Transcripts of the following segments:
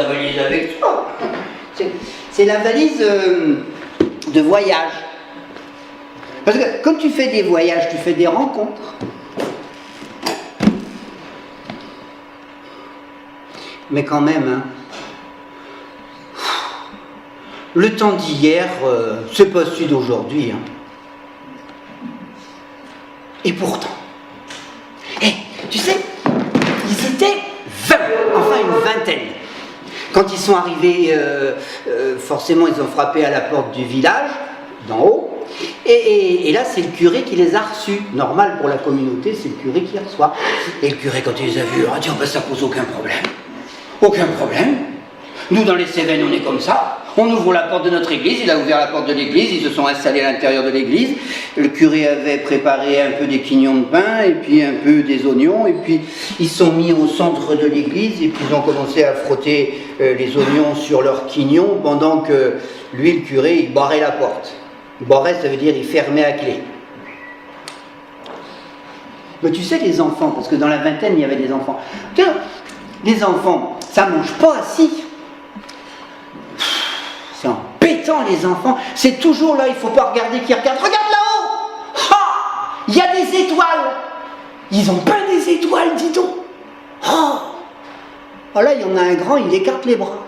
sa valise avec toi. C'est la valise de voyage. Parce que quand tu fais des voyages, tu fais des rencontres. Mais quand même, hein, le temps d'hier, c'est pas celui d'aujourd'hui. Hein. Et pourtant, tu sais, ils étaient 20, enfin une vingtaine. Quand ils sont arrivés, forcément ils ont frappé à la porte du village, d'en haut, et là c'est le curé qui les a reçus. Normal pour la communauté, c'est le curé qui les reçoit. Et le curé, quand il les a vus, il a dit, oh, ben, ça pose aucun problème. Aucun problème. Nous dans les Cévennes on est comme ça. On ouvre la porte de notre église, il a ouvert la porte de l'église, ils se sont installés à l'intérieur de l'église. Le curé avait préparé un peu des quignons de pain, et puis un peu des oignons, et puis ils sont mis au centre de l'église, et puis ils ont commencé à frotter les oignons sur leurs quignons, pendant que lui, le curé, il barrait la porte. Barrait, ça veut dire il fermait à clé. Mais tu sais, les enfants, parce que dans la vingtaine, il y avait des enfants. Tiens, les enfants, ça ne mange pas assis. C'est embêtant, les enfants. C'est toujours là, il ne faut pas regarder qui regarde. Regarde là-haut. Ah, il y a des étoiles. Ils ont peint des étoiles, dis donc. Oh là, il y en a un grand, il écarte les bras.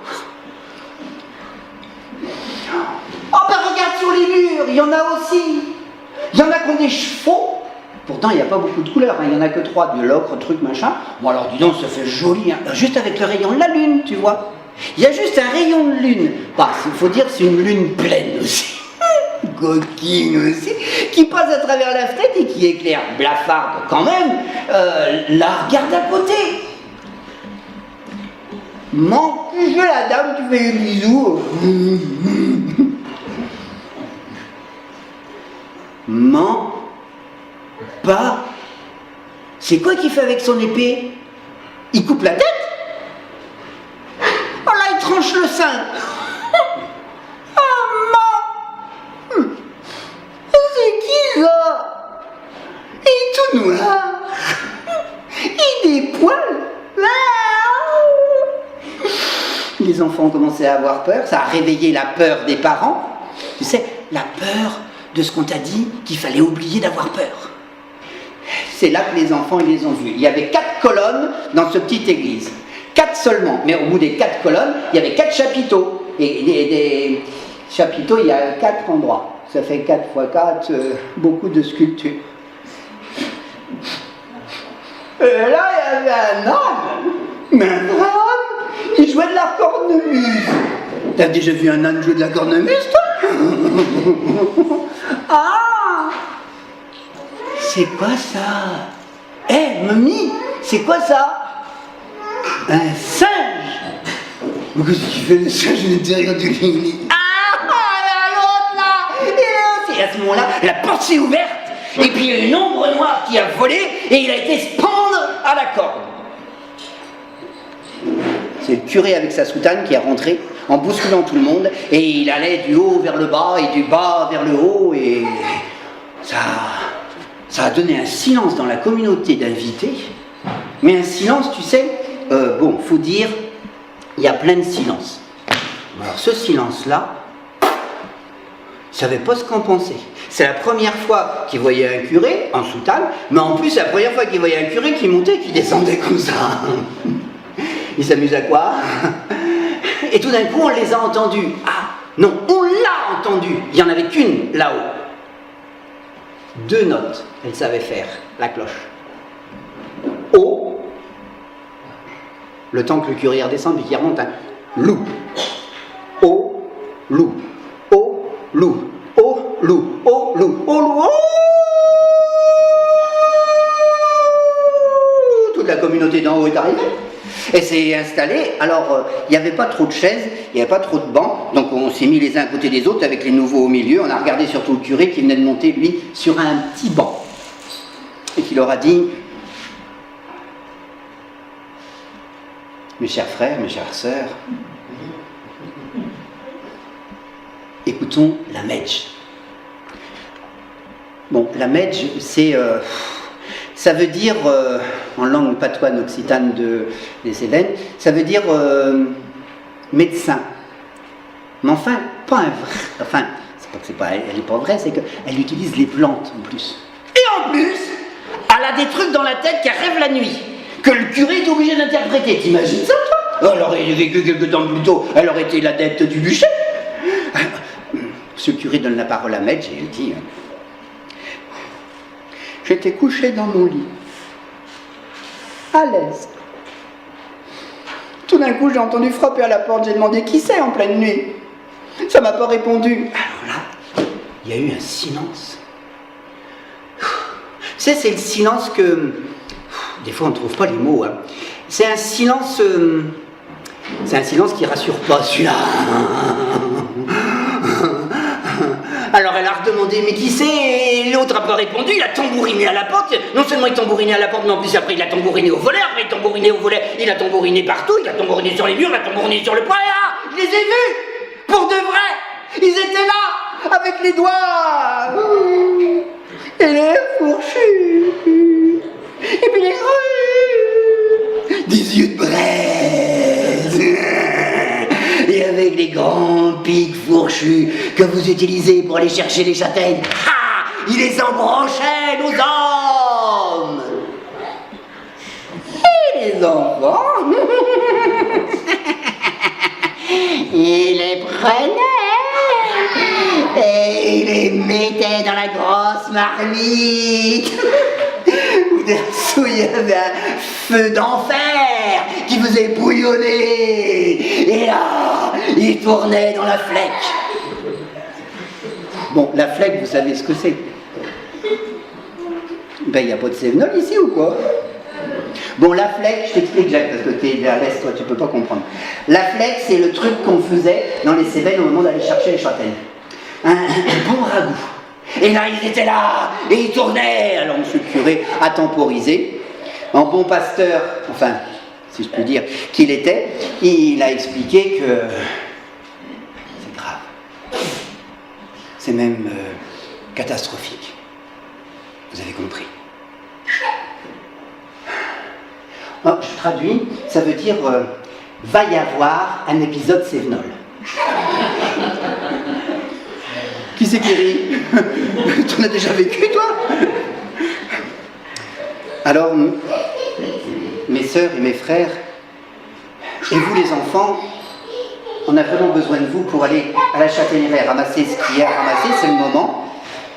Oh ben regarde sur les murs, il y en a aussi. Il y en a qui ont des chevaux. Pourtant, il n'y a pas beaucoup de couleurs, hein. Il n'y en a que 3, de l'ocre, truc, machin. Bon alors, dis donc, ça fait joli, hein. Juste avec le rayon de la lune, tu vois. Il y a juste un rayon de lune. Bah, il faut dire que c'est une lune pleine aussi. Coquine aussi. Qui passe à travers la fenêtre et qui éclaire blafarde quand même. Là, regarde à côté. Je la dame, tu fais un bisou. Pas. C'est quoi qu'il fait avec son épée? Il coupe la tête? Oh là, il tranche le sein. Oh, man. C'est qui ça? Il est tout noir. Il a des poils. Les enfants ont commencé à avoir peur. Ça a réveillé la peur des parents. Tu sais, la peur de ce qu'on t'a dit qu'il fallait oublier d'avoir peur. C'est là que les enfants, ils les ont vus. Il y avait 4 colonnes dans cette petite église. 4 seulement. Mais au bout des 4 colonnes, il y avait 4 chapiteaux. Et des chapiteaux, il y a 4 endroits. Ça fait 4 x 4, beaucoup de sculptures. Et là, il y avait un homme. Mais un vrai homme. Il jouait de la cornemuse. T'as déjà vu un âne jouer de la cornemuse, toi? Ah! C'est quoi ça? Mamie, c'est quoi ça? Un singe! Mais qu'est-ce qu'il fait le singe à l'intérieur de l'église? Ah! L'autre là! Et à ce moment-là, la porte s'est ouverte, et puis il y a une ombre noire qui a volé, et il a été se pendre à la corde. C'est le curé avec sa soutane qui est rentré en bousculant tout le monde, et il allait du haut vers le bas, et du bas vers le haut, et ça a donné un silence dans la communauté d'invités, mais un silence, tu sais, faut dire, il y a plein de silences. Alors ce silence-là, ils ne savaient pas ce qu'en penser. C'est la première fois qu'ils voyaient un curé en soutane, mais en plus, c'est la première fois qu'ils voyaient un curé qui montait et qui descendait comme ça. Ils s'amusent à quoi? Et tout d'un coup, on les a entendus. Ah, non, on l'a entendu. Il n'y en avait qu'une là-haut. 2 notes, elle savait faire, la cloche. O, le temps que le curé redescende puis qu'il remonte un loup. O, loup. O, loup. O, loup. O, loup. O, loup. Toute la communauté d'en haut est arrivée. Et s'est installé. Alors, il n'y avait pas trop de chaises, il n'y avait pas trop de bancs, donc on s'est mis les uns à côté des autres avec les nouveaux au milieu. On a regardé surtout le curé qui venait de monter, lui, sur un petit banc. Et qui leur a dit: mes chers frères, mes chères sœurs, écoutons la Medj. Bon, la Medj, c'est... ça veut dire, en langue patoine occitane des Cévennes, ça veut dire médecin. Mais enfin, pas un vrai. Enfin, elle n'est pas vraie, c'est qu'elle utilise les plantes en plus. Et en plus, elle a des trucs dans la tête qui rêvent la nuit, que le curé est obligé d'interpréter. T'imagines ça, toi? Elle aurait vécu quelque temps plus tôt, elle aurait été l'adepte du bûcher. Ce curé donne la parole à Maître, et il dit j'étais couché dans mon lit, à l'aise. Tout d'un coup, j'ai entendu frapper à la porte, j'ai demandé qui c'est en pleine nuit. Ça m'a pas répondu. Alors là, il y a eu un silence. C'est le silence que... Des fois, on ne trouve pas les mots. Hein. C'est un silence qui rassure pas, celui-là. Alors elle a redemandé, mais qui c'est? Et l'autre n'a pas répondu, il a tambouriné à la porte. Non seulement il tambouriné à la porte, mais en plus après il a tambouriné au volet, après il a tambouriné au volet, il a tambouriné partout, il a tambouriné sur les murs, il a tambouriné sur le poids. Je les ai vus! Pour de vrai! Ils étaient là! Avec les doigts! Et les fourchus! Et puis les grues! Des yeux de braise! Et avec les grands pics fourchus que vous utilisez pour aller chercher les châtaignes, ha! Il les embranchait, nos hommes! Et les enfants, il les prenait et il les mettait dans la grosse marmite. Dessous, il y avait un feu d'enfer qui faisait bouillonner. Et là, il tournait dans la flèche. Bon, la flèche, vous savez ce que c'est? Ben, il n'y a pas de Sévenol ici ou quoi? Bon, la flèche, je t'explique, Jacques, parce que tu es à l'est, toi, tu peux pas comprendre. La flèche, c'est le truc qu'on faisait dans les Cévennes au moment d'aller chercher les châtaignes. Un bon ragoût. Et là, ils étaient là, et ils tournaient. Alors, monsieur le curé a temporisé. En bon pasteur, enfin, si je puis dire, qu'il était, il a expliqué que c'est grave. C'est même catastrophique. Vous avez compris. Alors, je traduis, ça veut dire va y avoir un épisode Sévenol. Qui c'est qui rit? Tu en as déjà vécu, toi? Alors, mes sœurs et mes frères, et vous les enfants, on a vraiment besoin de vous pour aller à la châtaignerie, ramasser ce qu'il y a à ramasser, c'est le moment,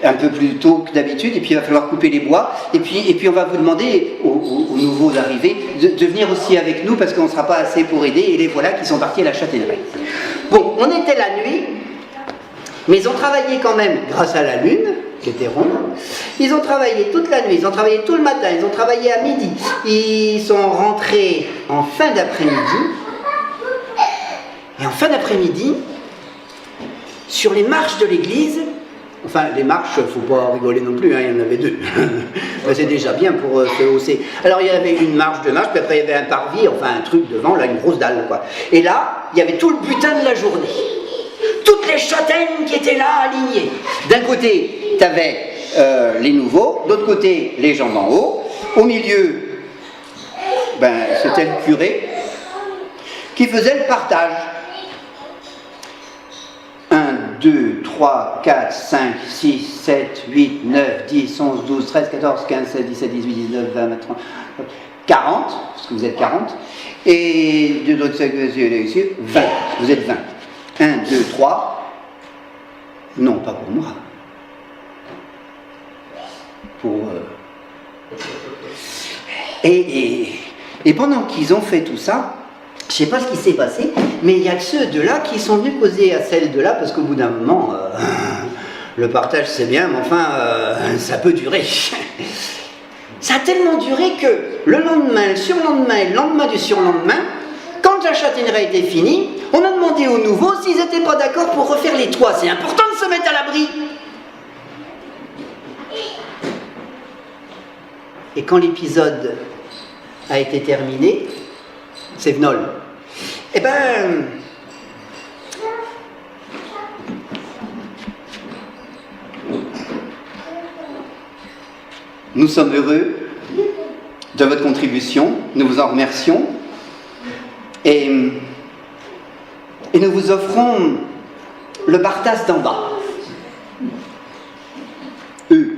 un peu plus tôt que d'habitude, et puis il va falloir couper les bois, et puis on va vous demander aux nouveaux arrivés de venir aussi avec nous, parce qu'on ne sera pas assez pour aider, et les voilà qui sont partis à la châtaignerie. Bon, on était la nuit, mais ils ont travaillé quand même grâce à la lune, qui était ronde. Ils ont travaillé toute la nuit, ils ont travaillé tout le matin, ils ont travaillé à midi. Ils sont rentrés en fin d'après-midi. Et en fin d'après-midi, sur les marches de l'église, enfin les marches, faut pas rigoler non plus, hein, il y en avait deux. C'est déjà bien pour se hausser. Alors il y avait une marche, deux marches, puis après il y avait un parvis, enfin un truc devant, là, une grosse dalle, quoi. Et là, il y avait tout le butin de la journée. Toutes les châtaignes qui étaient là, alignées. D'un côté, tu avais les nouveaux, de l'autre côté, les gens d'en haut. Au milieu, ben, c'était le curé qui faisait le partage. 1, 2, 3, 4, 5, 6, 7, 8, 9, 10, 11, 12, 13, 14, 15, 16, 17, 18, 19, 20, 23, 40, parce que vous êtes 40. Et de l'autre côté, 20. Vous êtes 20. 1, 2, 3. Non, pas pour moi. Pour... Et pendant qu'ils ont fait tout ça, je ne sais pas ce qui s'est passé, mais il y a que ceux de là qui sont venus causer à celle de là, parce qu'au bout d'un moment, le partage c'est bien, mais enfin, ça peut durer. Ça a tellement duré que le lendemain, le surlendemain et le lendemain du surlendemain, quand la châtaignerie était finie, on a demandé aux nouveaux s'ils n'étaient pas d'accord pour refaire les toits. C'est important de se mettre à l'abri. Et quand l'épisode a été terminé, Sévenol, eh ben, nous sommes heureux de votre contribution, nous vous en remercions. Et et nous vous offrons le Barthas d'en bas. Eux,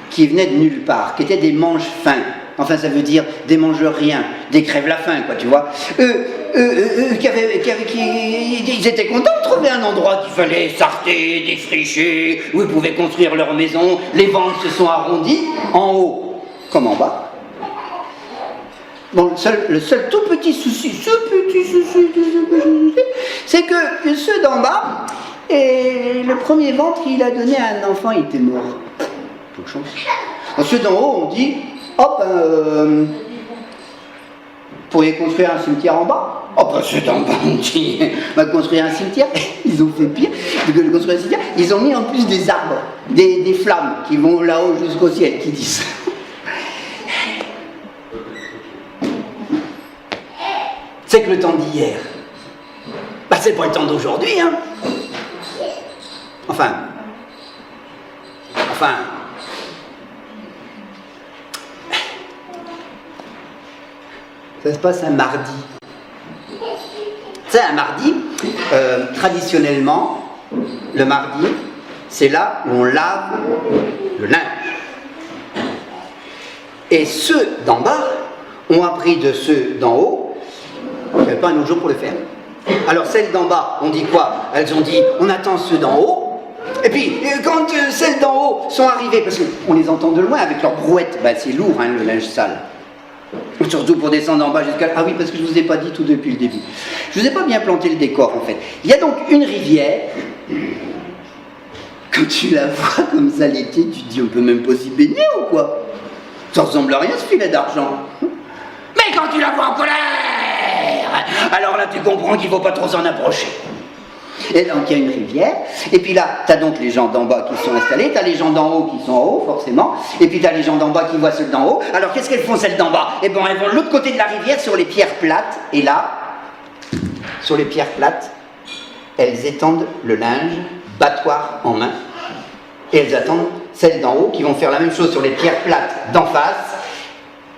qui venaient de nulle part, qui étaient des mange-faim. Enfin, ça veut dire des mangeurs-rien, des crève-la-faim, quoi, tu vois. Eux, ils étaient contents de trouver un endroit qu'il fallait sarter, défricher, où ils pouvaient construire leur maison. Les ventes se sont arrondies, en haut comme en bas. Bon, le seul tout petit souci, c'est que ceux d'en bas, et le premier ventre qu'il a donné à un enfant, il était mort. Peu de chance. Ceux d'en haut, on dit, hop, vous pourriez construire un cimetière en bas. Oh, ben ceux d'en bas, on dit, on va construire un cimetière. Ils ont fait pire que de construire un cimetière. Ils ont mis en plus des arbres, des flammes qui vont là-haut jusqu'au ciel, qui disent. C'est que le temps d'hier, bah c'est pas le temps d'aujourd'hui, hein. Enfin, ça se passe un mardi. C'est un mardi, traditionnellement, le mardi, c'est là où on lave le linge. Et ceux d'en bas ont appris de ceux d'en haut, il n'y avait pas un autre jour pour le faire. Alors celles d'en bas, on dit quoi? Elles ont dit, on attend ceux d'en haut. Et puis, quand celles d'en haut sont arrivées, parce qu'on les entend de loin avec leur brouette, bah, c'est lourd, hein, le linge sale. Surtout pour descendre en bas jusqu'à... Ah oui, parce que je ne vous ai pas dit tout depuis le début. Je ne vous ai pas bien planté le décor, en fait. Il y a donc une rivière. Quand tu la vois comme ça l'été, tu te dis, on peut même pas s'y baigner ou quoi? Ça ressemble à rien, ce filet d'argent. Mais quand tu la vois en colère, alors là, tu comprends qu'il ne faut pas trop s'en approcher. Et donc, il y a une rivière, et puis là, tu as donc les gens d'en bas qui sont installés, tu as les gens d'en haut qui sont en haut, forcément, et puis tu as les gens d'en bas qui voient ceux d'en haut. Alors, qu'est-ce qu'elles font, celles d'en bas? Eh bien, elles vont de l'autre côté de la rivière, sur les pierres plates, et là, sur les pierres plates, elles étendent le linge, battoir en main, et elles attendent celles d'en haut qui vont faire la même chose sur les pierres plates d'en face,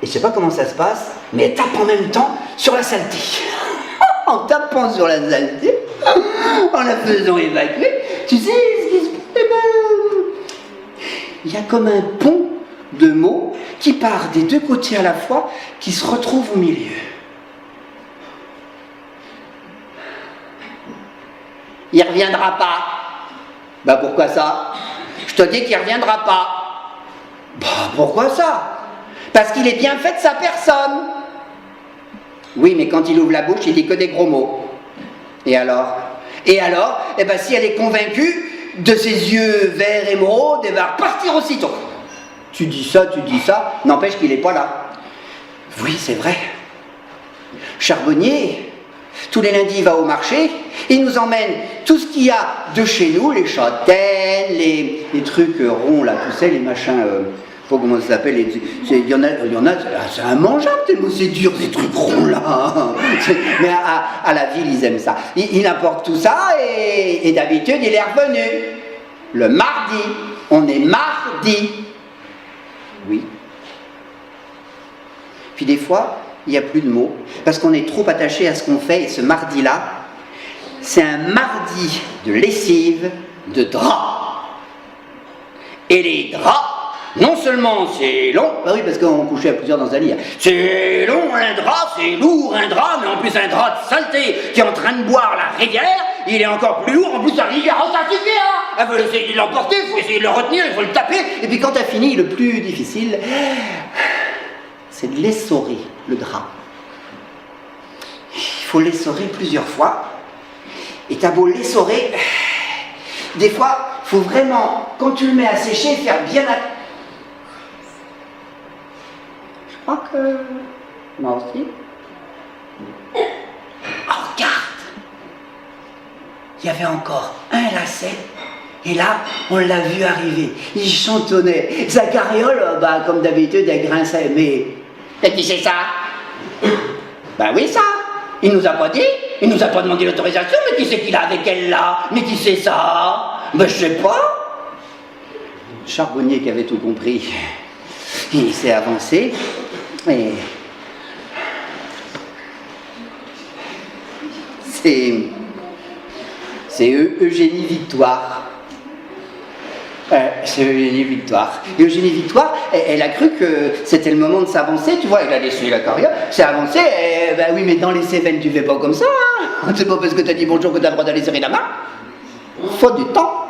et je sais pas comment ça se passe, mais elles tapent en même temps sur la saleté. En tapant sur la saleté, en la faisant évacuer, tu sais ce qui se passe? Il y a comme un pont de mots qui part des deux côtés à la fois, qui se retrouve au milieu. Il reviendra pas. Bah pourquoi ça? Je te dis qu'il reviendra pas. Bah pourquoi ça? Parce qu'il est bien fait de sa personne. Oui, mais quand il ouvre la bouche, il dit que des gros mots. Et alors? Eh ben, si elle est convaincue de ses yeux verts émeraudes, elle va repartir aussitôt. Tu dis ça, n'empêche qu'il n'est pas là. Oui, c'est vrai. Charbonnier, tous les lundis, il va au marché, il nous emmène tout ce qu'il y a de chez nous, les châtaignes, les trucs ronds, là, tu sais, les machins... pas comment ça s'appelle, il y en a c'est immangeable tellement c'est dur ces trucs ronds là. Mais à la ville ils aiment ça. Il apporte tout ça et d'habitude il est revenu. Le mardi, on est mardi. Oui. Puis des fois, il n'y a plus de mots, parce qu'on est trop attaché à ce qu'on fait, et ce mardi-là, c'est un mardi de lessive de draps. Et les draps, non seulement c'est long, bah oui parce qu'on couchait à plusieurs dans un lit, c'est long un drap, c'est lourd un drap, mais en plus un drap de saleté qui est en train de boire la rivière, il est encore plus lourd, en plus la rivière, oh, ça suffit hein. Il faut essayer de l'emporter, il faut essayer de le retenir, il faut le taper, et puis quand t'as fini, le plus difficile, c'est de l'essorer le drap. Il faut l'essorer plusieurs fois, et t'as beau l'essorer, des fois, il faut vraiment, quand tu le mets à sécher, faire bien attention. Je crois que... moi aussi. Oh, regarde! Il y avait encore un lacet, et là, on l'a vu arriver. Il chantonnait. Sa carriole, bah, comme d'habitude, elle grinçait. Mais qui c'est ça? Ben oui, ça! Il nous a pas dit, il nous a pas demandé l'autorisation, mais qui c'est qu'il a avec elle là? Mais qui c'est ça? Ben je sais pas. Le charbonnier qui avait tout compris, il s'est avancé et C'est Eugénie Victoire. C'est Eugénie Victoire. Et Eugénie Victoire, elle a cru que c'était le moment de s'avancer, tu vois, elle a laissé la carrière, s'est avancée, et ben oui, mais dans les Cévennes, tu fais pas comme ça, hein. C'est pas parce que t'as dit bonjour que t'as le droit d'aller serrer la main. Faut du temps.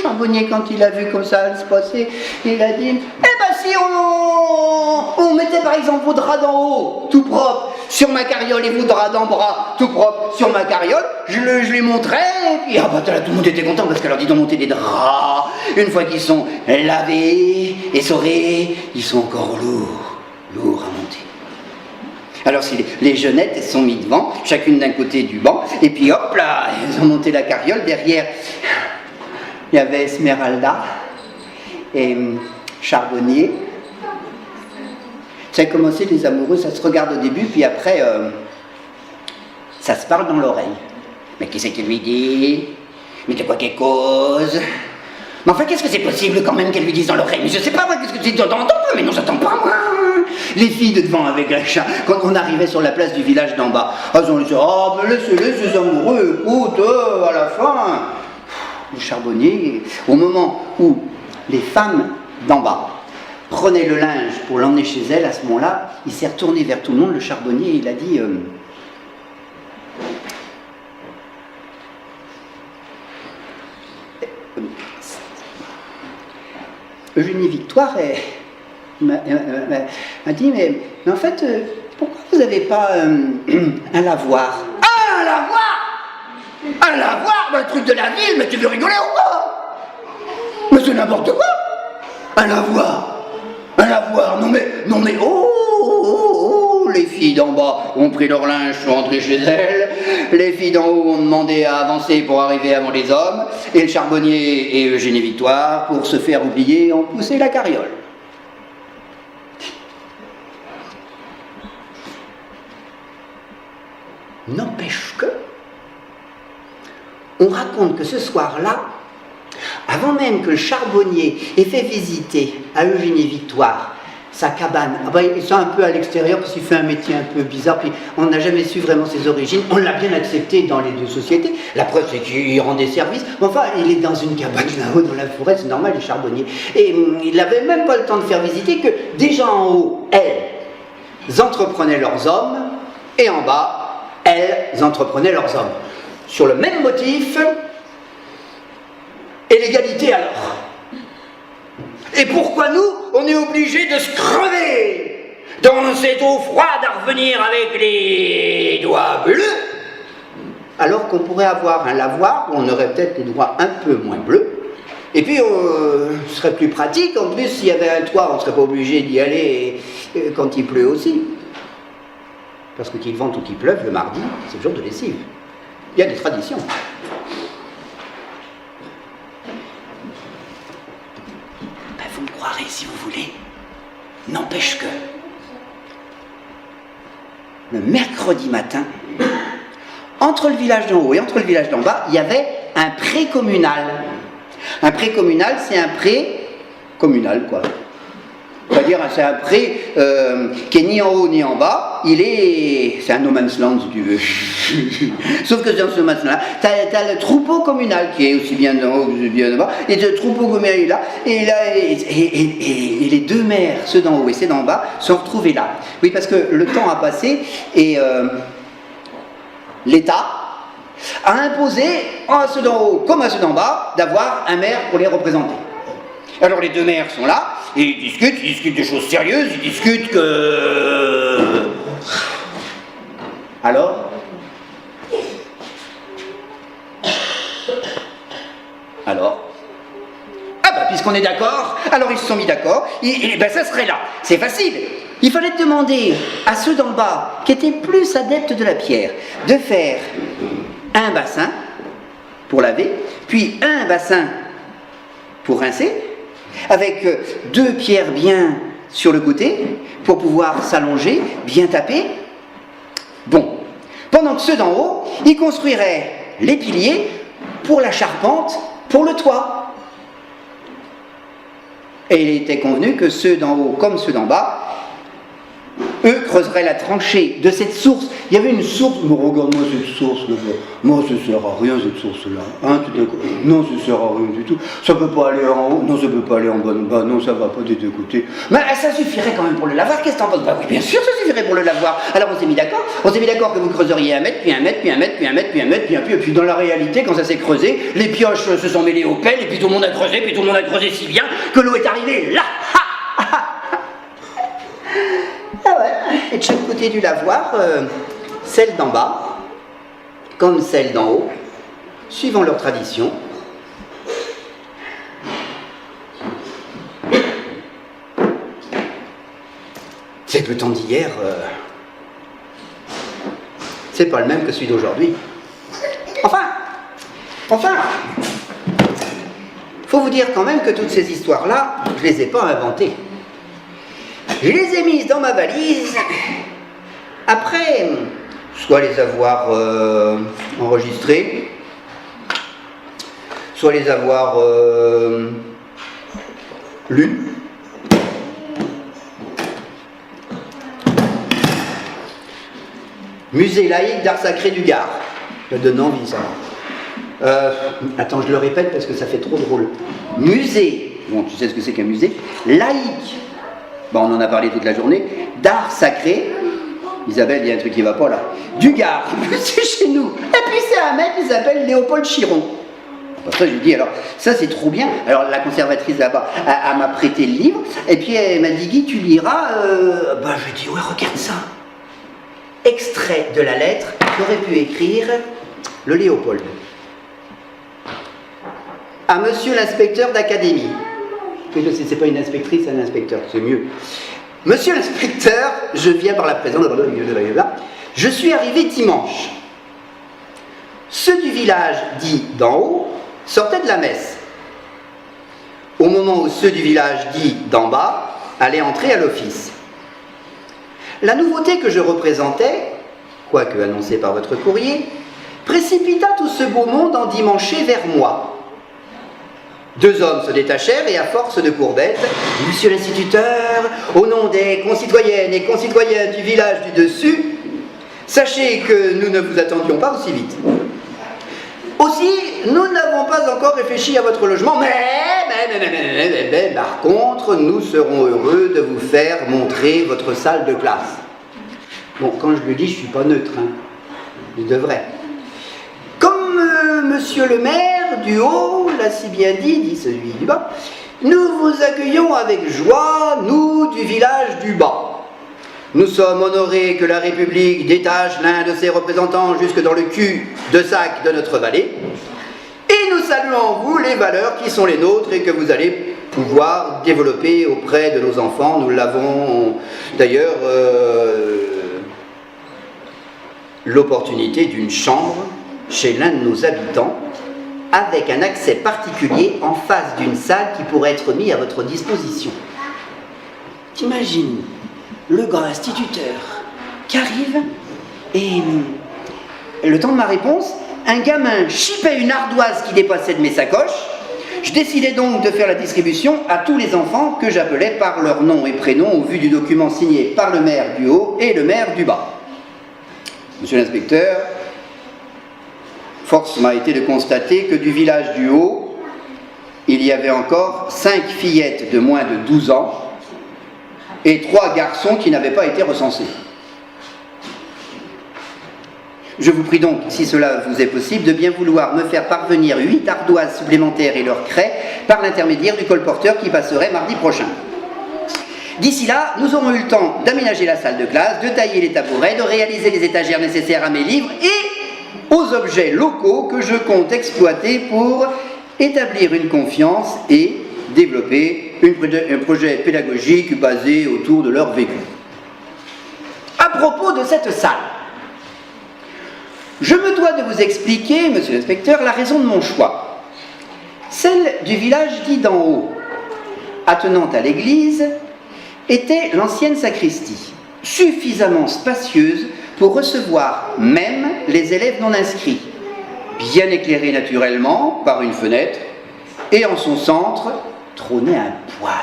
Charbonnier, quand il a vu comme ça se passer, il a dit, eh ben si on mettait par exemple vos draps d'en haut, tout propre, sur ma carriole, et vos draps d'en bas, tout propre, sur ma carriole, je les montrais, et puis ah bah là, tout le monde était content, parce qu'alors dis donc monter des draps, une fois qu'ils sont lavés, essorés, ils sont encore lourds à monter. Alors si les jeunettes, elles sont mises devant, chacune d'un côté du banc, et puis hop là, elles ont monté la carriole, derrière, il y avait Esmeralda et Charbonnier. Ça a commencé, les amoureux, ça se regarde au début, puis après, ça se parle dans l'oreille. Mais qui c'est qui lui dit? Mais de quoi qu'elle cause? Mais enfin, qu'est-ce que c'est possible quand même qu'elle lui dise dans l'oreille? Mais je sais pas, moi, qu'est-ce que tu entends pas? Mais non, j'entends pas, moi. Les filles de devant avec la chat, quand on arrivait sur la place du village d'en bas, elles ont dit, oh, mais laissez-les, ces amoureux, écoute, à la fin. Le Charbonnier, au moment où les femmes d'en bas prenaient le linge pour l'emmener chez elles, à ce moment-là, il s'est retourné vers tout le monde, le Charbonnier, il a dit Eugénie Victoire m'a dit, mais en fait, pourquoi vous n'avez pas un lavoir? Ah, un lavoir! Un lavoir, le truc de la ville, mais tu veux rigoler ou quoi? Mais c'est n'importe quoi! Un lavoir, non mais, oh, les filles d'en bas ont pris leur linge, sont rentrées chez elles, les filles d'en haut ont demandé à avancer pour arriver avant les hommes, et le Charbonnier et Eugénie Victoire, pour se faire oublier, ont poussé la carriole. N'empêche que, on raconte que ce soir-là, avant même que le Charbonnier ait fait visiter à Eugénie Victoire sa cabane, ils sont un peu à l'extérieur parce qu'il fait un métier un peu bizarre, puis on n'a jamais su vraiment ses origines, on l'a bien accepté dans les deux sociétés, la preuve c'est qu'il rend des services, mais enfin il est dans une cabane là-haut dans la forêt, c'est normal, le Charbonnier, et il n'avait même pas le temps de faire visiter que déjà en haut, elles entreprenaient leurs hommes, et en bas, elles entreprenaient leurs hommes. Sur le même motif, et l'égalité alors. Et pourquoi nous, on est obligés de se crever dans cette eau froide à revenir avec les doigts bleus, alors qu'on pourrait avoir un lavoir où on aurait peut-être les doigts un peu moins bleus, et puis ce serait plus pratique, en plus s'il y avait un toit, on ne serait pas obligé d'y aller quand il pleut aussi. Parce que qu'il vente ou qu'il pleuve, le mardi, c'est le jour de lessive. Il y a des traditions. Ben, vous me croirez si vous voulez. N'empêche que, le mercredi matin, entre le village d'en haut et entre le village d'en bas, il y avait un pré communal. Un pré communal, c'est un pré communal, quoi. C'est-à-dire, c'est un pré qui est ni en haut ni en bas, c'est un no man's land si tu veux. Sauf que dans ce no man's land, t'as le troupeau communal qui est aussi bien en haut que bien en bas, et le troupeau communal est là, et les deux mères, ceux d'en haut et ceux d'en bas, sont retrouvés là. Oui, parce que le temps a passé, et l'État a imposé à ceux d'en haut comme à ceux d'en bas d'avoir un maire pour les représenter. Alors les deux maires sont là, et ils discutent des choses sérieuses, ils discutent que... Alors ah bah puisqu'on est d'accord, alors ils se sont mis d'accord, et ben ça serait là, c'est facile. Il fallait demander à ceux d'en bas, qui étaient plus adeptes de la pierre, de faire un bassin pour laver, puis un bassin pour rincer, avec deux pierres bien sur le côté, pour pouvoir s'allonger, bien taper. Bon, pendant que ceux d'en haut, ils construiraient les piliers pour la charpente, pour le toit. Et il était convenu que ceux d'en haut comme ceux d'en bas Eux creuseraient la tranchée de cette source. Il y avait une source, mais regarde-moi cette source là. Moi, ça ne sert à rien cette source-là. Hein, non, ça ne sert à rien du tout. Ça ne peut pas aller en haut, non, ça ne peut pas aller en bas, non, ça ne va pas des deux côtés. Mais ça suffirait quand même pour le lavoir, qu'est-ce que t'en penses? Bah oui, bien sûr, ça suffirait pour le lavoir. Alors on s'est mis d'accord que vous creuseriez 1 mètre, puis 1 mètre, puis 1 mètre, puis 1 mètre, puis 1 mètre, puis un peu, et puis dans la réalité, quand ça s'est creusé, les pioches se sont mêlées aux pelles, et puis tout le monde a creusé, si bien que l'eau est arrivée là. Ah ouais, et de chaque côté du lavoir, celle d'en bas, comme celle d'en haut, suivant leur tradition. C'est le temps d'hier, c'est pas le même que celui d'aujourd'hui. Enfin, faut vous dire quand même que toutes ces histoires-là, je les ai pas inventées. Je les ai mises dans ma valise, après, soit les avoir enregistrées, soit les avoir lues. Musée laïque d'art sacré du Gard. Ça donne envie, ça. Attends, je le répète parce que ça fait trop drôle. Musée, bon, tu sais ce que c'est qu'un musée, laïque. Bon, on en a parlé toute la journée. D'art sacré. Isabelle, il y a un truc qui ne va pas là. Du Gard, c'est chez nous. Et puis c'est un mec qui s'appelle Léopold Chiron. Pour ça, je lui dis, alors, ça c'est trop bien. Alors, la conservatrice là-bas, elle m'a prêté le livre. Et puis elle m'a dit, Guy, tu liras. Je lui ai dit, ouais, regarde ça. Extrait de la lettre qu'aurait pu écrire le Léopold. À monsieur l'inspecteur d'académie. C'est pas une inspectrice, c'est un inspecteur, c'est mieux. Monsieur l'inspecteur, je viens par la présence, je suis arrivé dimanche. Ceux du village dit d'en haut sortaient de la messe. Au moment où ceux du village dit d'en bas allaient entrer à l'office. La nouveauté que je représentais, quoique annoncée par votre courrier, précipita tout ce beau monde endimanché vers moi. 2 hommes se détachèrent et à force de courbettes, « Monsieur l'instituteur, au nom des concitoyennes et concitoyens du village du dessus, sachez que nous ne vous attendions pas aussi vite. Aussi, nous n'avons pas encore réfléchi à votre logement, mais par contre, nous serons heureux de vous faire montrer votre salle de classe. » Bon, quand je le dis, je ne suis pas neutre, hein. Je devrais. Comme monsieur le maire du haut l'a si bien dit celui du bas, nous vous accueillons avec joie, nous du village du bas. Nous sommes honorés que la République détache l'un de ses représentants jusque dans le cul-de-sac de notre vallée. Et nous saluons en vous les valeurs qui sont les nôtres et que vous allez pouvoir développer auprès de nos enfants. Nous l'avons d'ailleurs l'opportunité d'une chambre chez l'un de nos habitants, avec un accès particulier en face d'une salle qui pourrait être mise à votre disposition. T'imagines le grand instituteur qui arrive et le temps de ma réponse, un gamin chipait une ardoise qui dépassait de mes sacoches. Je décidai donc de faire la distribution à tous les enfants que j'appelais par leur nom et prénom au vu du document signé par le maire du haut et le maire du bas. Monsieur l'inspecteur, force m'a été de constater que du village du haut, il y avait encore 5 fillettes de moins de 12 ans et 3 garçons qui n'avaient pas été recensés. Je vous prie donc, si cela vous est possible, de bien vouloir me faire parvenir 8 ardoises supplémentaires et leurs craies par l'intermédiaire du colporteur qui passerait mardi prochain. D'ici là, nous aurons eu le temps d'aménager la salle de classe, de tailler les tabourets, de réaliser les étagères nécessaires à mes livres et aux objets locaux que je compte exploiter pour établir une confiance et développer un projet pédagogique basé autour de leur vécu. À propos de cette salle, je me dois de vous expliquer, monsieur l'inspecteur, la raison de mon choix. Celle du village dit d'en haut, attenant à l'église, était l'ancienne sacristie, suffisamment spacieuse pour recevoir même les élèves non inscrits, bien éclairée naturellement par une fenêtre, et en son centre trônait un poêle.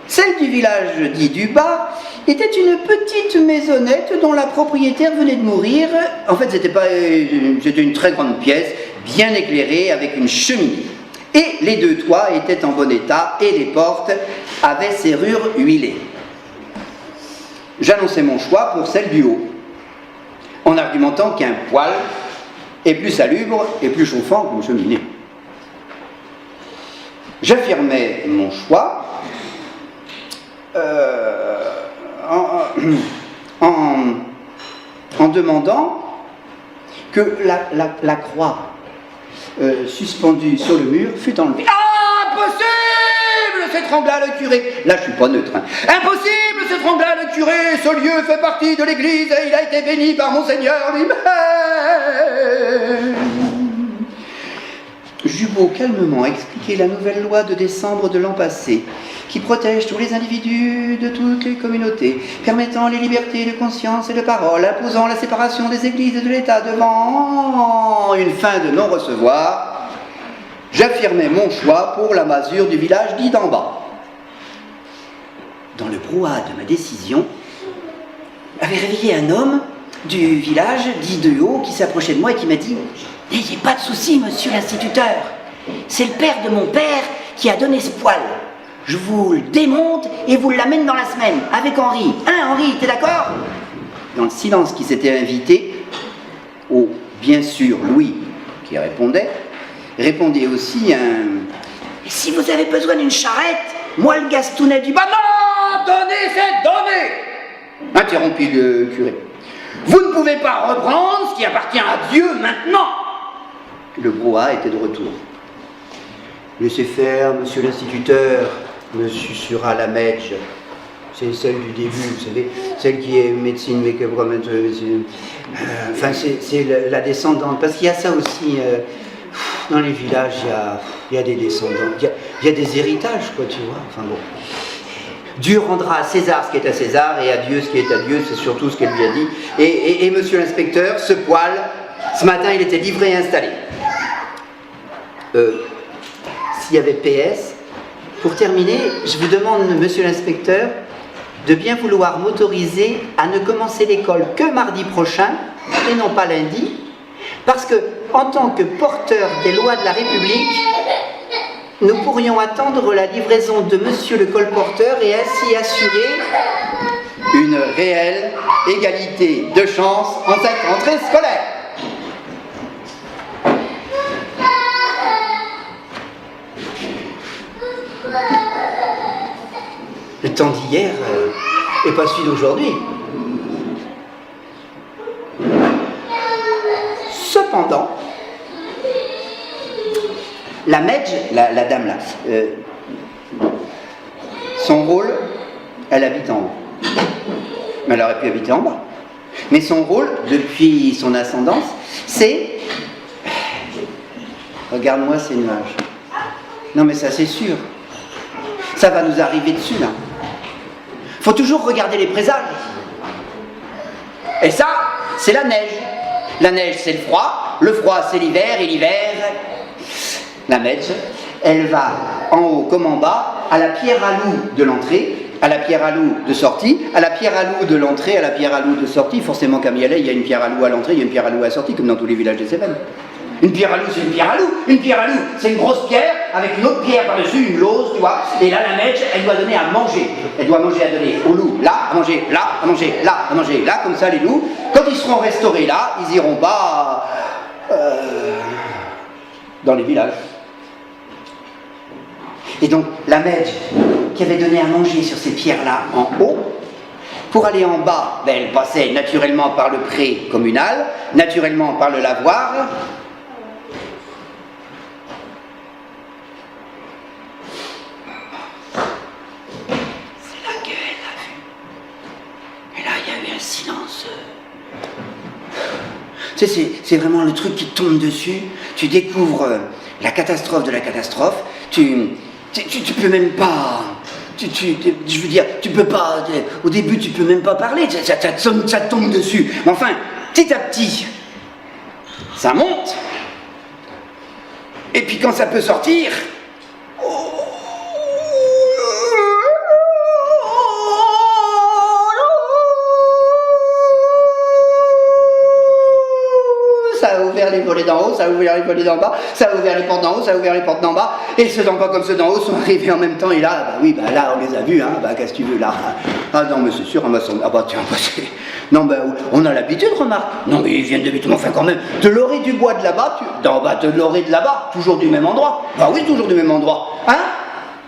Celle du village dit du Bas était une petite maisonnette dont la propriétaire venait de mourir. En fait, c'était une très grande pièce, bien éclairée, avec une cheminée. Et les deux toits étaient en bon état et les portes avaient serrure huilée. J'annonçai mon choix pour celle du haut, en argumentant qu'un poêle est plus salubre et plus chauffant qu'une cheminée. J'affirmais mon choix en demandant que la croix suspendue sur le mur fût enlevée. Ah, impossible, s'étrangla le curé. Là, je suis pas neutre. Hein. Impossible, s'étrangla le curé. Ce lieu fait partie de l'église et il a été béni par Monseigneur lui-même. J'eus beau calmement expliquer la nouvelle loi de décembre de l'an passé, qui protège tous les individus de toutes les communautés, permettant les libertés de conscience et de parole, imposant la séparation des églises et de l'État devant une fin de non-recevoir, j'affirmais mon choix pour la masure du village dit d'en bas. Dans le brouhaha de ma décision, avait réveillé un homme du village dit de haut qui s'approchait de moi et qui m'a dit « N'ayez pas de souci, monsieur l'instituteur, c'est le père de mon père qui a donné ce poêle. Je vous le démonte et vous l'amène dans la semaine, avec Henri. Hein, Henri, t'es d'accord ?» Dans le silence qui s'était invité, bien sûr, Louis, qui répondait aussi un « Et si vous avez besoin d'une charrette, moi le Gastounet du bas... »« Non, donnez, c'est donné !» interrompit le curé. « Vous ne pouvez pas reprendre ce qui appartient à Dieu maintenant !» Le brouhaha était de retour. « Laissez faire, monsieur l'instituteur, me susurra la Medj. C'est celle du début, vous savez, celle qui est médecine, make-up, enfin, c'est la descendante, parce qu'il y a ça aussi, dans les villages, il y a des descendants, il y a des héritages, quoi, tu vois, enfin bon. Dieu rendra à César ce qui est à César, et à Dieu ce qui est à Dieu, c'est surtout ce qu'elle lui a dit. Et monsieur l'inspecteur, ce poêle, ce matin, il était livré et installé. S'il y avait PS, pour terminer, je vous demande, monsieur l'inspecteur, de bien vouloir m'autoriser à ne commencer l'école que mardi prochain, et non pas lundi, parce que, en tant que porteur des lois de la République, nous pourrions attendre la livraison de monsieur le colporteur et ainsi assurer une réelle égalité de chance en cette rentrée scolaire. Le temps d'hier n'est pas celui d'aujourd'hui. Cependant, la Medj, la dame là, son rôle, elle habite en haut. Mais elle aurait pu habiter en bas. Mais son rôle, depuis son ascendance, c'est... Regarde-moi ces nuages. Non mais ça c'est sûr. Ça va nous arriver dessus là. Faut toujours regarder les présages. Et ça, c'est la neige. La neige c'est le froid c'est l'hiver, et l'hiver... La Medj, elle va en haut comme en bas, à la pierre à loup de l'entrée, à la pierre à loup de sortie, à la pierre à loup de l'entrée, à la pierre à loup de sortie. Forcément, comme il y allait, il y a une pierre à loup à l'entrée, il y a une pierre à loup à la sortie, comme dans tous les villages des Cévennes. Une pierre à loup, c'est une pierre à loup. Une pierre à loup, c'est une grosse pierre avec une autre pierre par-dessus, une lose, tu vois. Et là, la Medj, elle doit donner à manger. Elle doit manger à donner aux loups, là, à manger, là, à manger, là, à manger, là. Comme ça, les loups, quand ils seront restaurés là, ils iront pas dans les villages. Et donc, la Medj, qui avait donné à manger sur ces pierres-là en haut, pour aller en bas, ben, elle passait naturellement par le pré communal, naturellement par le lavoir. C'est là qu'elle a vu. Et là, il y a eu un silence. Tu sais, c'est vraiment le truc qui te tombe dessus. Tu découvres la catastrophe de la catastrophe. Tu peux même pas... je veux dire, tu peux pas... Au début, tu peux même pas parler, ça tombe dessus. Mais enfin, petit à petit, ça monte. Et puis quand ça peut sortir... volets d'en haut, ça a ouvert les volets d'en bas, ça a ouvert les portes d'en haut, ça a ouvert les portes d'en bas, et ceux d'en bas comme ceux d'en haut sont arrivés en même temps, et là, bah oui, bah là, on les a vus, hein, bah qu'est-ce que tu veux, là? Ah non, mais c'est sûr, on va s'en... Ah bah tiens, bah c'est... Non, bah on a l'habitude, remarque. Non, mais ils viennent de Béton, enfin quand même, de l'orée du bois de là-bas, d'en bas, de l'orée de là-bas, toujours du même endroit. Bah oui, toujours du même endroit. Hein?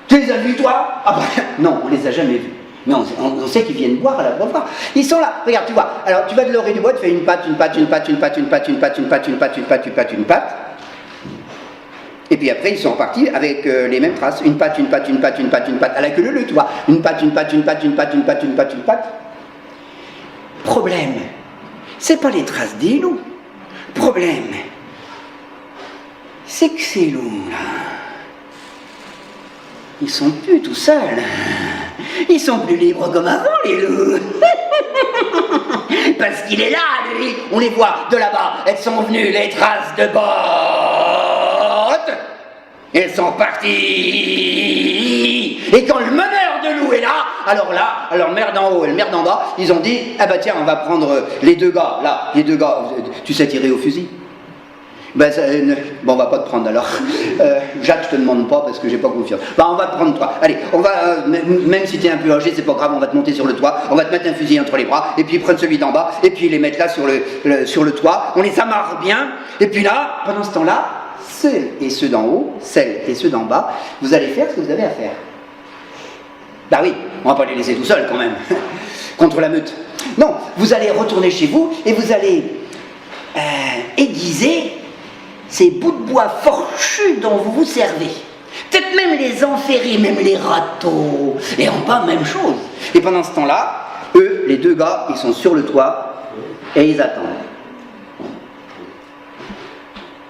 Tu les as vus, toi? Ah bah non, on les a jamais vus. Mais on sait qu'ils viennent boire à la Beauvoir. Ils sont là, regarde, tu vois. Alors tu vas de l'orée du bois, tu fais une patte, une patte, une patte, une patte, une patte, une patte, une patte, une patte, une patte, une patte, une patte. Et puis après, ils sont repartis avec les mêmes traces. Une patte, une patte, une patte, une patte, une patte, à la queue leu, tu vois. Une patte, une patte, une patte, une patte, une patte, une patte, une patte. Problème, c'est pas les traces des loups. Problème, c'est que ces loups, là, ils sont plus tout seuls. Ils sont plus libres comme avant, les loups. Parce qu'il est là, lui. On les voit de là-bas. Elles sont venues, les traces de bottes. Elles sont parties. Et quand le meneur de loup est là, alors mère d'en haut et le mère d'en bas, ils ont dit, ah bah tiens, on va prendre les deux gars, là, les deux gars, tu sais tirer au fusil? Ben, bon, on va pas te prendre alors. Jacques, je te demande pas parce que j'ai pas confiance. Ben, on va te prendre toi. Allez, on va, même si t'es un peu âgé, c'est pas grave, on va te monter sur le toit, on va te mettre un fusil entre les bras, et puis prendre celui d'en bas, et puis les mettre là sur le toit, on les amarre bien, et puis là, pendant ce temps-là, celles et ceux d'en haut, celles et ceux d'en bas, vous allez faire ce que vous avez à faire. Bah oui, on va pas les laisser tout seuls quand même, contre la meute. Non, vous allez retourner chez vous, et vous allez aiguiser ces bouts de bois forchus dont vous vous servez. Peut-être même les enferrer, même les râteaux. Et en bas, même chose. Et pendant ce temps-là, eux, les deux gars, ils sont sur le toit et ils attendent.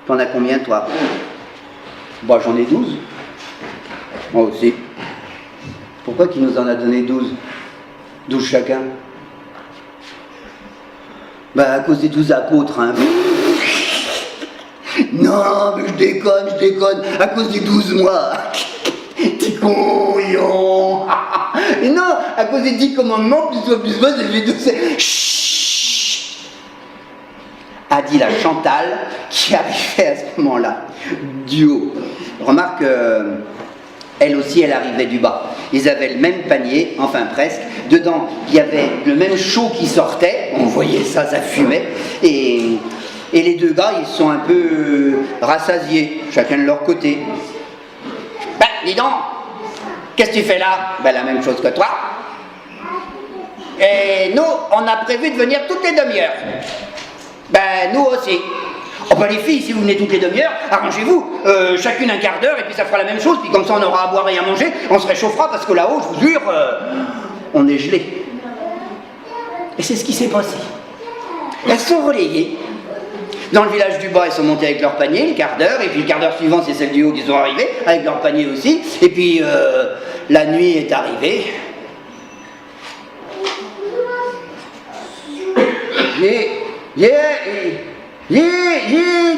T'en as combien, toi? Bah, j'en ai 12. Moi aussi. Pourquoi qu'il nous en a donné 12? 12 chacun? Bah, à cause des 12 apôtres, hein. Non, mais je déconne, à cause des 12 mois. T'es couillon. Et non, à cause des 10 commandements, plus moi, ça fait 12. Chut, a dit la Chantal, qui arrivait à ce moment-là, du haut. Remarque, elle aussi, elle arrivait du bas. Ils avaient le même panier, enfin presque. Dedans, il y avait le même chaud qui sortait. On voyait ça, ça fumait. Et les deux gars, ils sont un peu rassasiés, chacun de leur côté. Ben, dis donc, qu'est-ce que tu fais là? Ben, la même chose que toi. Et nous, on a prévu de venir toutes les demi-heures. Ben, nous aussi. Oh ben les filles, si vous venez toutes les demi-heures, arrangez-vous, chacune un quart d'heure, et puis ça fera la même chose, puis comme ça on aura à boire et à manger, on se réchauffera, parce que là-haut, je vous jure, on est gelé. Et c'est ce qui s'est passé. Elles sont relayées. Dans le village du bas, ils sont montés avec leur panier, le quart d'heure, et puis le quart d'heure suivant, c'est celle du haut qui sont arrivées, avec leur panier aussi, et puis la nuit est arrivée.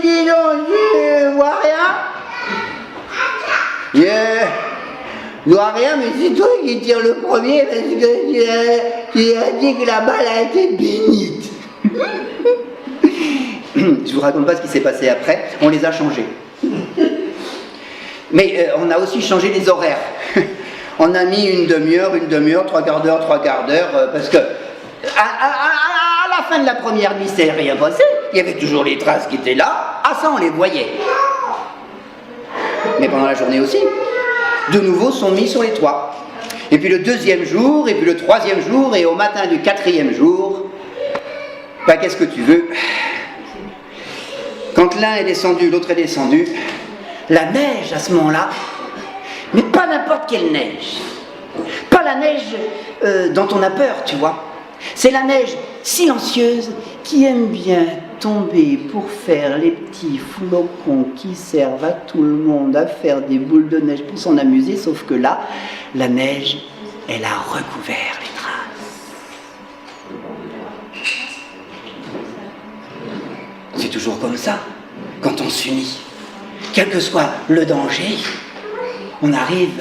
Dis donc, je vois rien. Je vois rien, mais c'est toi qui tire le premier, parce que tu as dit que la balle a été bénite. Je vous raconte pas ce qui s'est passé après, on les a changés. Mais on a aussi changé les horaires. On a mis une demi-heure, trois quarts d'heure, parce que à la fin de la première nuit, c'est rien passé. Il y avait toujours les traces qui étaient là. Ah ça, on les voyait. Mais pendant la journée aussi, de nouveau sont mis sur les toits. Et puis le deuxième jour, et puis le troisième jour, et au matin du quatrième jour, bah qu'est-ce que tu veux? Quand l'un est descendu, l'autre est descendu, la neige à ce moment-là, mais pas n'importe quelle neige. Pas la neige dont on a peur, tu vois. C'est la neige silencieuse qui aime bien tomber pour faire les petits flocons qui servent à tout le monde à faire des boules de neige pour s'en amuser, sauf que là, la neige, elle a recouvert les traces. C'est toujours comme ça, quand on s'unit. Quel que soit le danger, on arrive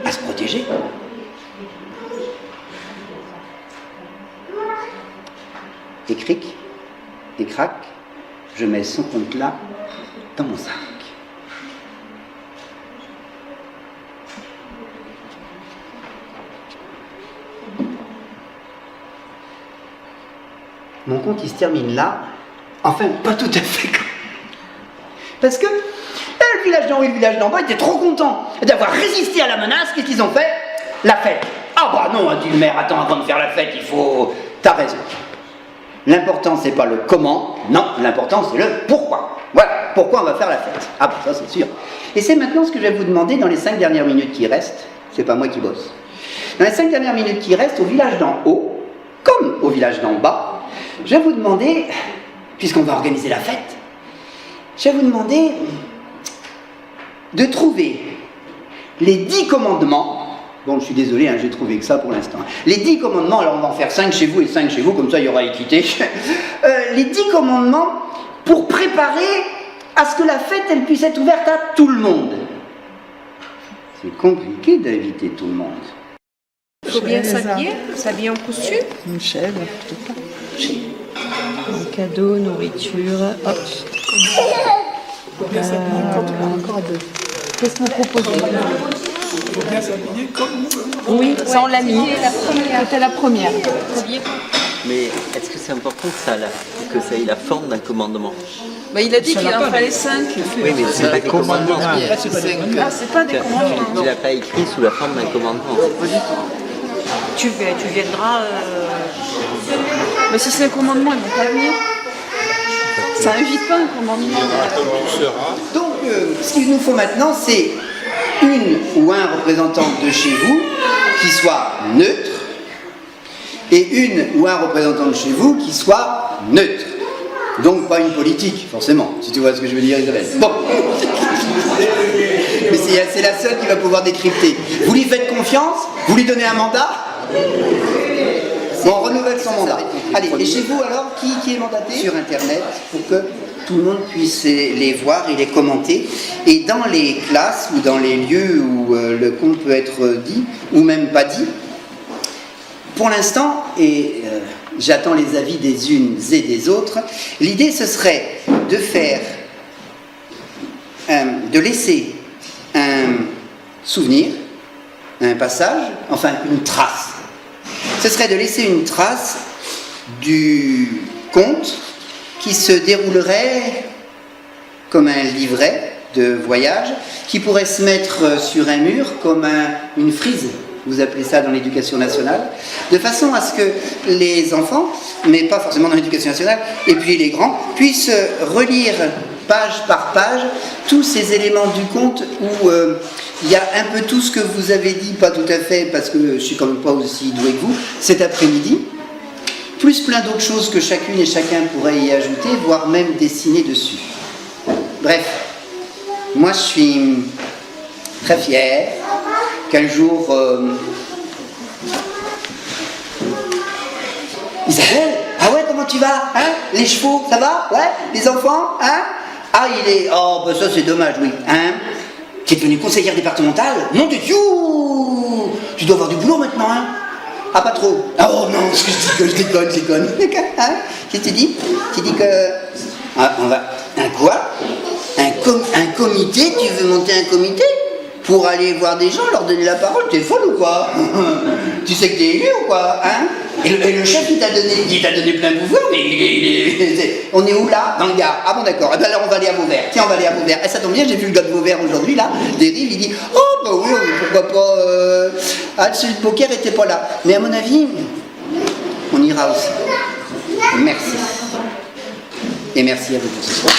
à se protéger. Des crics, des craques, je mets son compte là, dans mon sac. Mon conte, il se termine là. Enfin, pas tout à fait. Parce que le village d'en haut et le village d'en bas étaient trop contents d'avoir résisté à la menace. Qu'est-ce qu'ils ont fait? La fête. Ah bah non, a dit le maire, attends, avant de faire la fête, il faut... T'as raison. L'important, c'est pas le comment, non, l'important, c'est le pourquoi. Voilà, pourquoi on va faire la fête. Ah bah ça, c'est sûr. Et c'est maintenant ce que je vais vous demander dans les 5 dernières minutes qui restent. C'est pas moi qui bosse. Dans les 5 dernières minutes qui restent, au village d'en haut, comme au village d'en bas, je vais vous demander, puisqu'on va organiser la fête, je vais vous demander de trouver les 10 commandements. Bon, je suis désolé, hein, j'ai trouvé que ça pour l'instant. Les 10 commandements, alors on va en faire 5 chez vous et 5 chez vous, comme ça il y aura équité. Les 10 commandements pour préparer à ce que la fête, elle puisse être ouverte à tout le monde. C'est compliqué d'inviter tout le monde. Il faut bien s'habiller en costume. Une chèvre, tout ça. Un cadeau, nourriture, hop. Faut bien s'habiller comme Encore deux. Qu'est-ce que vous proposez? faut bien s'habiller comme Oui, ça on l'a mis. C'était la première. Mais est-ce que c'est important que ça ait la forme d'un commandement? Bah, il a dit qu'il en fallait 5. Oui, mais c'est pas des commandements. Ah, c'est pas des commandements. Tu l'as pas écrit sous la forme d'un commandement. Tu viendras. Mais si c'est un commandement, ils vont pas venir. Ça invite pas un commandement. Donc, ce qu'il nous faut maintenant, c'est une ou un représentant de chez vous qui soit neutre et une ou un représentant de chez vous qui soit neutre. Donc pas une politique, forcément, si tu vois ce que je veux dire, Isabelle. Bon. Mais c'est la seule qui va pouvoir décrypter. Vous lui faites confiance? Vous lui donnez un mandat? Bon, on renouvelle son mandat. Allez, et chez vous alors, qui est mandaté? Sur Internet, pour que tout le monde puisse les voir et les commenter. Et dans les classes ou dans les lieux où le conte peut être dit, ou même pas dit, pour l'instant, et j'attends les avis des unes et des autres, l'idée ce serait de faire, de laisser un souvenir, un passage, enfin une trace. Ce serait de laisser une trace du conte qui se déroulerait comme un livret de voyage, qui pourrait se mettre sur un mur comme une frise, vous appelez ça dans l'éducation nationale, de façon à ce que les enfants, mais pas forcément dans l'éducation nationale, et puis les grands, puissent relire page par page tous ces éléments du conte où il y a un peu tout ce que vous avez dit, pas tout à fait, parce que je suis quand même pas aussi doué que vous, cet après-midi, plus plein d'autres choses que chacune et chacun pourrait y ajouter, voire même dessiner dessus. Bref, moi je suis très fier qu'un jour... Isabelle, ah ouais, comment tu vas, hein? Les chevaux, ça va? Ouais? Les enfants, hein? Ah, il est... Oh, bah ça c'est dommage, oui, hein? Tu es devenue conseillère départementale? Non, de Dieu! Tu dois avoir du boulot maintenant, hein? Ah, pas trop. Ah, oh non, je déconne. Hein? Qu'est-ce que tu dis? Tu dis que... Ah, on va... Un quoi? Un comité? Tu veux monter un comité? Pour aller voir des gens, leur donner la parole? T'es folle ou quoi? Tu sais que t'es élu ou quoi? Hein? Et le chef, il t'a donné plein de pouvoir, mais on est où là? Dans le Gard. Ah bon, d'accord. Eh ben alors on va aller à Vauvert. Tiens, on va aller à Vauvert. Et ça tombe bien, j'ai vu le gars de Vauvert aujourd'hui, là, des rives, il dit, oh bah oui, pourquoi pas... Ah, celui de poker était pas là. Mais à mon avis, on ira aussi. Merci. Et merci à vous pour ce soir.